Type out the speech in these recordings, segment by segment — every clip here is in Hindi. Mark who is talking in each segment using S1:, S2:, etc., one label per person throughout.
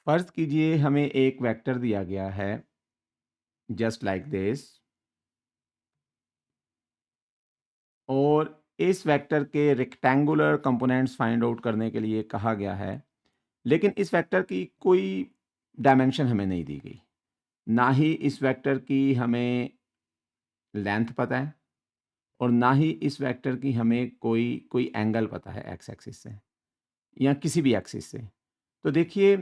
S1: फ़र्ज़ कीजिए हमें एक वेक्टर दिया गया है जस्ट लाइक दिस और इस वेक्टर के रेक्टेंगुलर कंपोनेंट्स फाइंड आउट करने के लिए कहा गया है। लेकिन इस वेक्टर की कोई डायमेंशन हमें नहीं दी गई। ना ही इस वेक्टर की हमें लेंथ पता है और ना ही इस वेक्टर की हमें कोई एंगल पता है एक्स एक्सिस से या किसी भी एक्सिस से। तो देखिए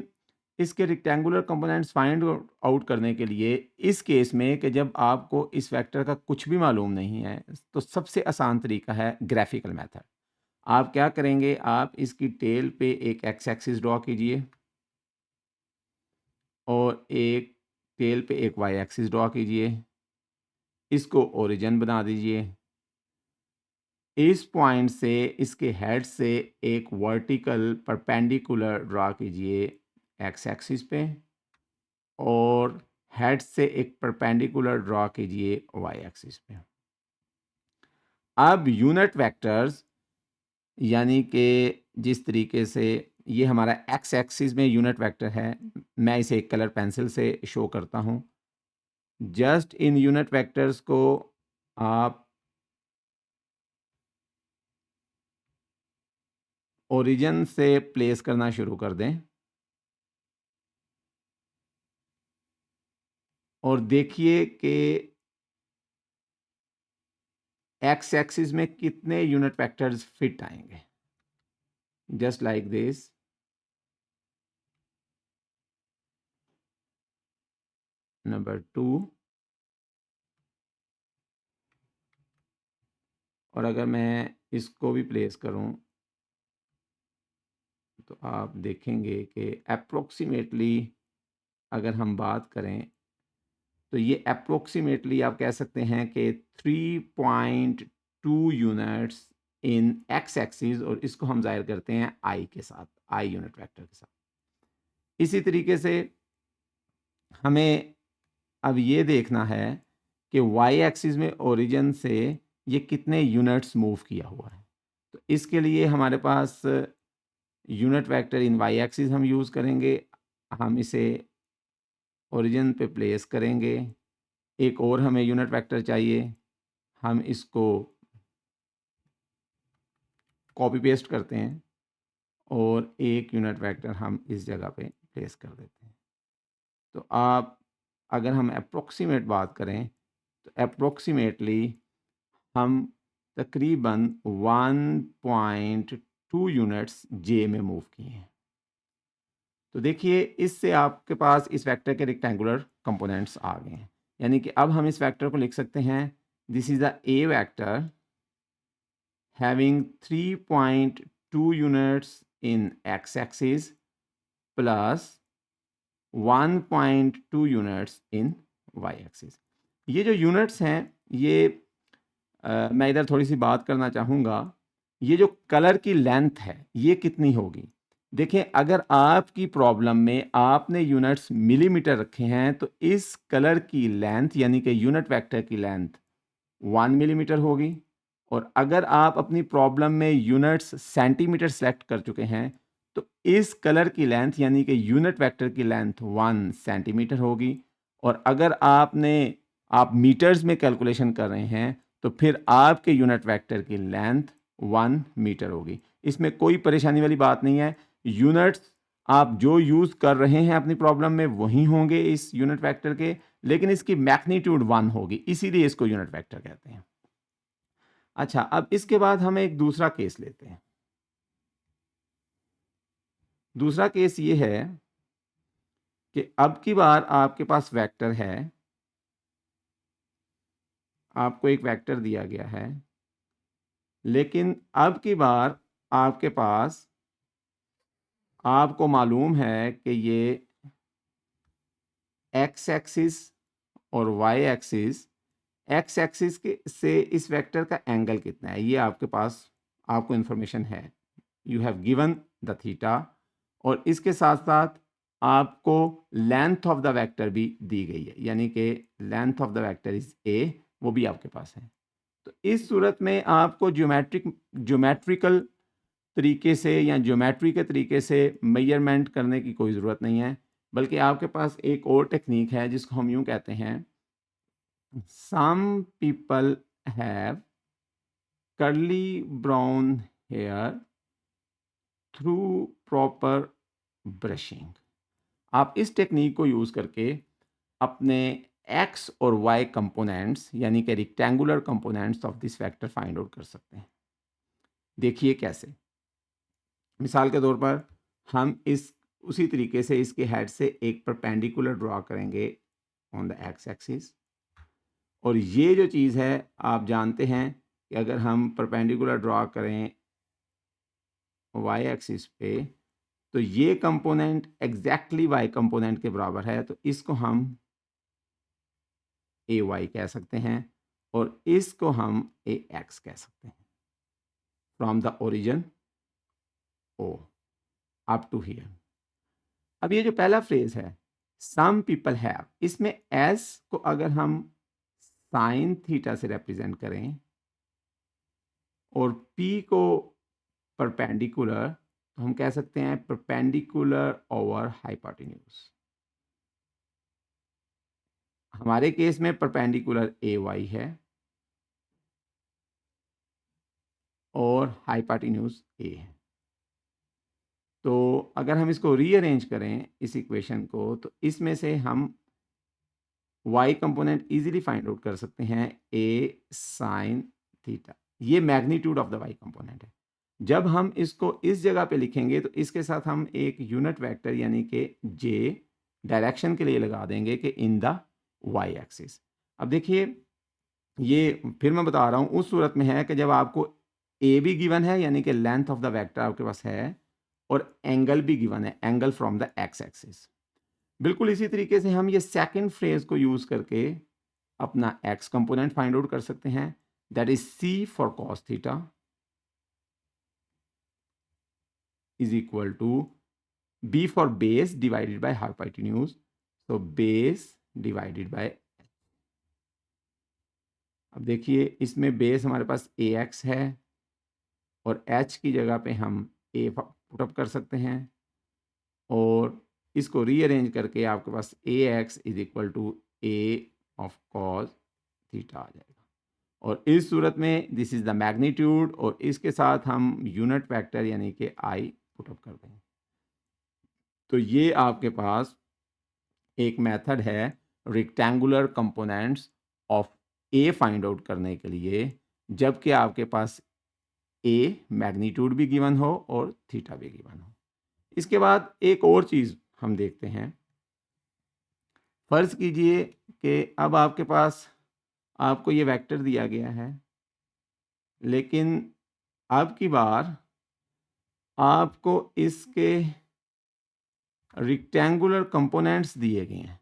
S1: इसके रेक्टेंगुलर कंपोनेंट्स फाइंड आउट करने के लिए इस केस में कि जब आपको इस वेक्टर का कुछ भी मालूम नहीं है तो सबसे आसान तरीका है ग्राफिकल मेथड। आप क्या करेंगे, आप इसकी टेल पे एक एक्स एक्सिस ड्रॉ कीजिए और एक टेल पे एक वाई एक्सिस ड्रॉ कीजिए। इसको ओरिजिन बना दीजिए। इस पॉइंट से इसके हेड से एक वर्टिकल परपेंडिकुलर ड्रा कीजिए एक्स एक्सिस पे और हेड से एक परपेंडिकुलर ड्रॉ कीजिए वाई एक्सिस पे। अब यूनिट वेक्टर्स यानी कि जिस तरीके से ये हमारा एक्स एक्सिस में यूनिट वेक्टर है, मैं इसे एक कलर पेंसिल से शो करता हूँ। जस्ट इन यूनिट वेक्टर्स को आप ओरिजिन से प्लेस करना शुरू कर दें और देखिए कि एक्स एक्सिस में कितने यूनिट वेक्टर्स फिट आएंगे। Just like this. नंबर 2 और अगर मैं इसको भी प्लेस करूं तो आप देखेंगे कि अप्रोक्सीमेटली अगर हम बात करें तो ये अप्रोक्सीमेटली आप कह सकते हैं कि 3.2 यूनिट्स इन एक्स एक्सिस और इसको हम जाहिर करते हैं आई के साथ, आई यूनिट वेक्टर के साथ। इसी तरीके से हमें अब ये देखना है कि वाई एक्सिस में ओरिजिन से ये कितने यूनिट्स मूव किया हुआ है। तो इसके लिए हमारे पास यूनिट वेक्टर इन वाई एक्सिस हम यूज़ करेंगे। हम इसे ओरिजिन पे प्लेस करेंगे। एक और हमें यूनिट वेक्टर चाहिए, हम इसको कॉपी पेस्ट करते हैं और एक यूनिट वेक्टर हम इस जगह पे प्लेस कर देते हैं। तो आप अगर हम अप्रोक्सीमेट बात करें तो अप्रोक्सीमेटली हम तकरीबन 1.2 यूनिट्स जे में मूव किए हैं। तो देखिए इससे आपके पास इस वेक्टर के रेक्टेंगुलर कंपोनेंट्स आ गए हैं। यानी कि अब हम इस वेक्टर को लिख सकते हैं, this is the a vector having 3.2 units in x axis plus 1.2 units in y axis. ये जो यूनिट्स हैं ये मैं इधर थोड़ी सी बात करना चाहूँगा। ये जो कलर की लेंथ है ये कितनी होगी। देखें अगर आपकी प्रॉब्लम में आपने यूनिट्स मिलीमीटर रखे हैं तो इस कलर की लेंथ यानी कि यूनिट वेक्टर की लेंथ 1 मिलीमीटर होगी। और अगर आप अपनी प्रॉब्लम में यूनिट्स सेंटीमीटर सेलेक्ट कर चुके हैं तो इस कलर की लेंथ यानी कि यूनिट वेक्टर की लेंथ 1 सेंटीमीटर होगी। और अगर आप मीटर्स में कैलकुलेशन कर रहे हैं तो फिर आपके यूनिट वेक्टर की लेंथ 1 मीटर होगी। इसमें कोई परेशानी वाली बात नहीं है। यूनिट्स आप जो यूज़ कर रहे हैं अपनी प्रॉब्लम में वही होंगे इस यूनिट वेक्टर के, लेकिन इसकी मैग्नीट्यूड 1 होगी, इसीलिए इसको यूनिट वेक्टर कहते हैं। अच्छा, अब इसके बाद हम एक दूसरा केस लेते हैं। दूसरा केस ये है कि अब की बार आपके पास वेक्टर है, आपको एक वेक्टर दिया गया है, लेकिन अब की बार आपके पास आपको मालूम है कि ये एक्स एक्सिस और वाई एक्सिस, एक्स एक्सिस के से इस वेक्टर का एंगल कितना है ये आपके पास आपको इंफॉर्मेशन है। You have given the theta और इसके साथ साथ आपको लेंथ ऑफ द वेक्टर भी दी गई है, यानी कि length of the vector is a, वो भी आपके पास है। तो इस सूरत में आपको ज्योमेट्रिकल तरीके से या ज्योमेट्री के तरीके से मेजरमेंट करने की कोई ज़रूरत नहीं है। बल्कि आपके पास एक और टेक्निक है जिसको हम यूं कहते हैं, some people have curly brown hair through proper brushing. आप इस टेक्निक को यूज़ करके अपने एक्स और वाई कंपोनेंट्स यानी कि rectangular components of this vector find out कर सकते हैं। देखिए कैसे। मिसाल के तौर पर हम इस उसी तरीके से इसके हेड से एक परपेंडिकुलर ड्रॉ करेंगे ऑन द एक्स एक्सिस, और ये जो चीज़ है आप जानते हैं कि अगर हम परपेंडिकुलर ड्रॉ करें वाई एक्सिस पे तो ये कंपोनेंट एग्जैक्टली वाई कंपोनेंट के बराबर है, तो इसको हम ए वाई कह सकते हैं और इसको हम ए एक्स कह सकते हैं। From the origin O up to here. अब ये जो पहला फ्रेज है सम पीपल हैव, इसमें एस को अगर हम साइन थीटा से रिप्रेजेंट करें और पी को परपेंडिकुलर, तो हम कह सकते हैं परपेंडिकुलर ओवर हाइपोटेन्यूज। हमारे केस में परपेंडिकुलर ए वाई है और हाइपोटेन्यूज ए है। तो अगर हम इसको रीअरेंज करें इस इक्वेशन को, तो इसमें से हम y component easily find out कर सकते हैं a साइन थीटा। ये magnitude of the y component है। जब हम इसको इस जगह पे लिखेंगे तो इसके साथ हम एक यूनिट वेक्टर यानी कि j डायरेक्शन के लिए लगा देंगे कि इन द y एक्सिस। अब देखिए ये फिर मैं बता रहा हूँ उस सूरत में है कि जब आपको a भी गिवन है यानी कि लेंथ ऑफ द वेक्टर आपके पास है और एंगल भी गिवन है, angle from the x axis. बिल्कुल इसी तरीके से हम ये सेकंड फ्रेज को यूज करके अपना x कंपोनेंट फाइंड आउट कर सकते हैं, that is c for cos theta is equal to b for base divided by hypotenuse, तो बेस डिवाइडेड बाय। अब देखिए इसमें बेस हमारे पास ax है और h की जगह पे हम a पुटअप कर सकते हैं और इसको रीअरेंज करके आपके पास ax is equal to a of cos theta आ जाएगा। और इस सूरत में दिस इज द मैग्नीट्यूड और इसके साथ हम यूनिट वेक्टर यानी कि i पुटअप कर देंगे। तो ये आपके पास एक मेथड है rectangular components of A find out करने के लिए, जबकि आपके पास ए मैग्नीट्यूड भी गिवन हो और थीटा भी गिवन हो। इसके बाद एक और चीज़ हम देखते हैं। फर्ज कीजिए कि अब आपके पास आपको ये वेक्टर दिया गया है, लेकिन अब की बार आपको इसके रेक्टेंगुलर कंपोनेंट्स दिए गए हैं,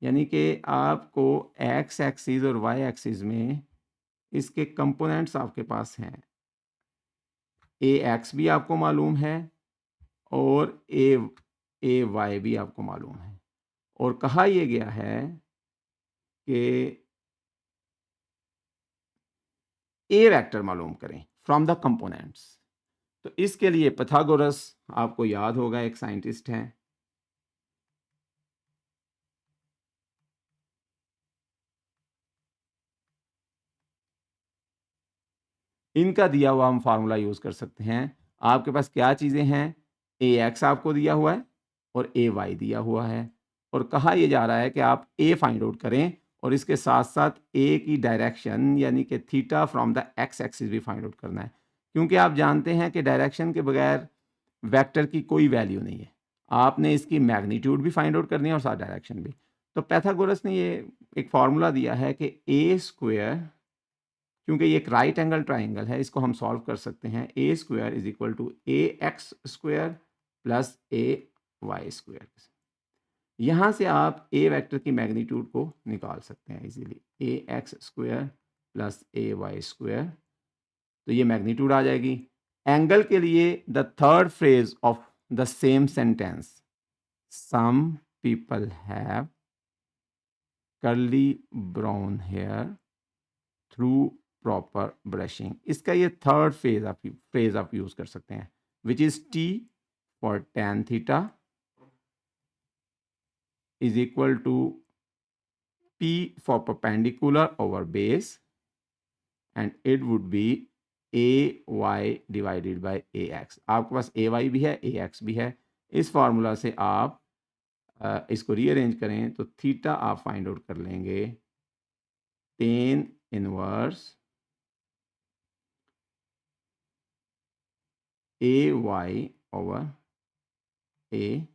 S1: यानी कि आपको एक्स एक्सिस और वाई एक्सिस में इसके कंपोनेंट्स आपके पास हैं। ए एक्स भी आपको मालूम है और ए वाई भी आपको मालूम है, और कहा यह गया है कि ए वेक्टर मालूम करें फ्रॉम द कंपोनेंट्स। तो इसके लिए pythagoras आपको याद होगा, एक साइंटिस्ट हैं। इनका दिया हुआ हम फार्मूला यूज कर सकते हैं। आपके पास क्या चीजें हैं, ए एक्स आपको दिया हुआ है और ए वाई दिया हुआ है, और कहा यह जा रहा है कि आप ए फाइंड आउट करें और इसके साथ साथ ए की डायरेक्शन यानी कि theta from the x axis भी फाइंड आउट करना है, क्योंकि आप जानते हैं कि डायरेक्शन के बगैर वेक्टर की कोई वैल्यू नहीं है। आपने इसकी मैग्नीट्यूड भी फाइंड आउट करनी है और साथ डायरेक्शन भी। तो पैथागोरस ने ये एक फार्मूला दिया है कि ए स्क्वायर, क्योंकि ये एक राइट एंगल ट्राइंगल है, इसको हम सॉल्व कर सकते हैं। A square is equal to a x square plus a y square. यहाँ से आप ए वेक्टर की मैग्नीट्यूड को निकाल सकते हैं easily, a x square plus a y square, तो ये मैग्नीट्यूड आ जाएगी। एंगल के लिए the third phrase of the same sentence, some people have curly brown hair through proper brushing, इसका ये थर्ड फ्रेज आप यूज कर सकते हैं, which is T for tan theta is equal to P for perpendicular over base, and it would be AY divided by AX. आपके पास AY भी है, AX भी है. इस फार्मूला से आप इसको रीअरेंज करें तो थीटा आप फाइंड आउट कर लेंगे tan inverse AY over AX.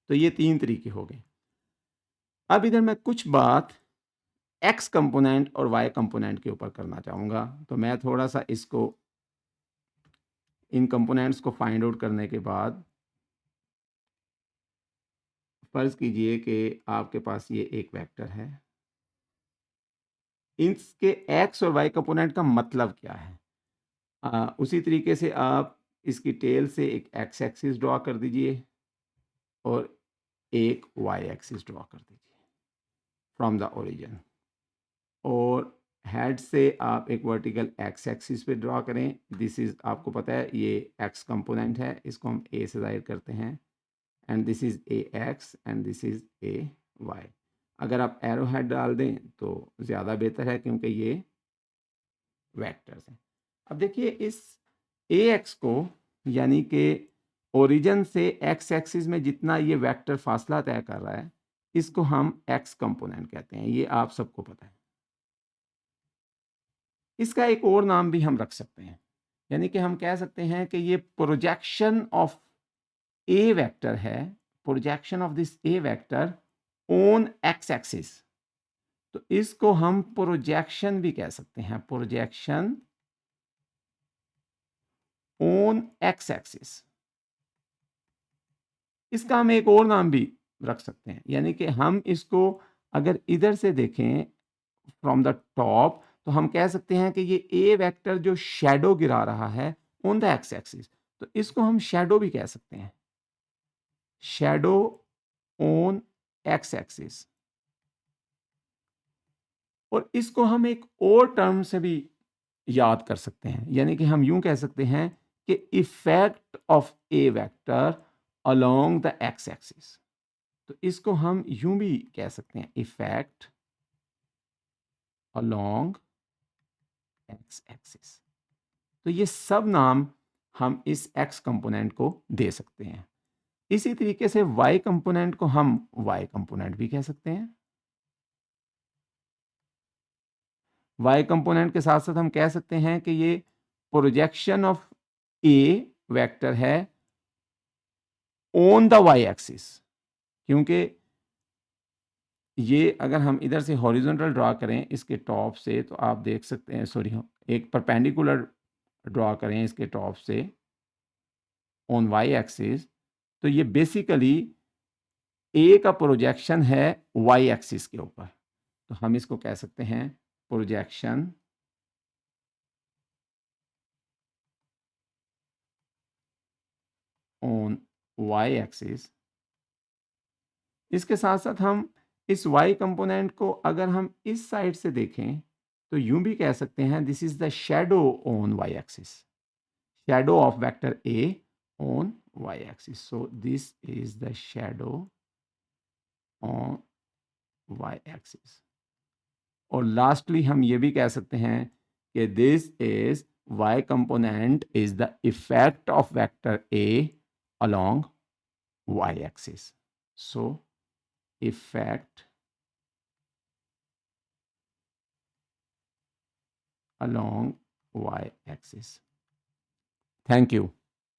S1: तो ये 3 तरीके हो गए. अब इधर मैं कुछ बात x कंपोनेंट और y कंपोनेंट के ऊपर करना चाहूँगा. तो मैं थोड़ा सा इसको इन कंपोनेंट्स को फाइंड आउट करने के बाद फर्ज कीजिए कि आपके पास ये एक वेक्टर है. इसके x और y कंपोनेंट का मतलब क्या है? उसी तरीके से आप इसकी टेल से एक x एक्सिस ड्रॉ कर दीजिए और एक y एक्सिस ड्रॉ कर दीजिए फ्रॉम द ओरिजिन, और हेड से आप एक वर्टिकल x एक्सिस पे ड्रॉ करें. दिस इज़, आपको पता है ये x कंपोनेंट है, इसको हम a से ज़ाहिर करते हैं, and this is ax and this is ay. अगर आप एरो हेड डाल दें तो ज़्यादा बेहतर है क्योंकि ये वेक्टर्स हैं. अब देखिए इस ax को, यानी कि ओरिजिन से x एक्सिस में जितना ये वेक्टर फासला तय कर रहा है, इसको हम x कंपोनेंट कहते हैं. ये आप सबको पता है. इसका एक और नाम भी हम रख सकते हैं, यानी कि हम कह सकते हैं कि ये प्रोजेक्शन ऑफ ए वेक्टर है, projection of this A vector on x axis. तो इसको हम प्रोजेक्शन भी कह सकते हैं, प्रोजेक्शन ऑन x एक्सिस. इसका हम एक और नाम भी रख सकते हैं, यानी कि हम इसको अगर इधर से देखें फ्रॉम द टॉप तो हम कह सकते हैं कि ये ए वेक्टर जो शैडो गिरा रहा है ऑन द एक्स एक्सिस, तो इसको हम शैडो भी कह सकते हैं, शैडो ऑन एक्स एक्सिस. और इसको हम एक और टर्म से भी याद कर सकते हैं, यानी कि हम यूं कह सकते हैं कि effect of A vector along the x axis. तो इसको हम यूं भी कह सकते हैं, इफेक्ट अलोंग एक्स एक्सिस. तो ये सब नाम हम इस x कंपोनेंट को दे सकते हैं. इसी तरीके से y कंपोनेंट को हम y कंपोनेंट भी कह सकते हैं. y कंपोनेंट के साथ साथ हम कह सकते हैं कि ये प्रोजेक्शन ऑफ a वेक्टर है ऑन द y एक्सिस, क्योंकि ये अगर हम इधर से हॉरिजॉन्टल ड्रॉ करें इसके टॉप से, तो आप देख सकते हैं, सॉरी, एक परपेंडिकुलर ड्रॉ करें इसके टॉप से ऑन y एक्सिस, तो ये बेसिकली ए का प्रोजेक्शन है y एक्सिस के ऊपर. तो हम इसको कह सकते हैं प्रोजेक्शन ऑन y एक्सिस. इसके साथ साथ हम इस y कंपोनेंट को अगर हम इस साइड से देखें तो यूं भी कह सकते हैं this is the shadow on y axis, shadow of vector a on y axis. So this is the shadow on y axis. और लास्टली हम ये भी कह सकते हैं कि this is y component is the effect of vector a along y axis. So effect along y axis. Thank you.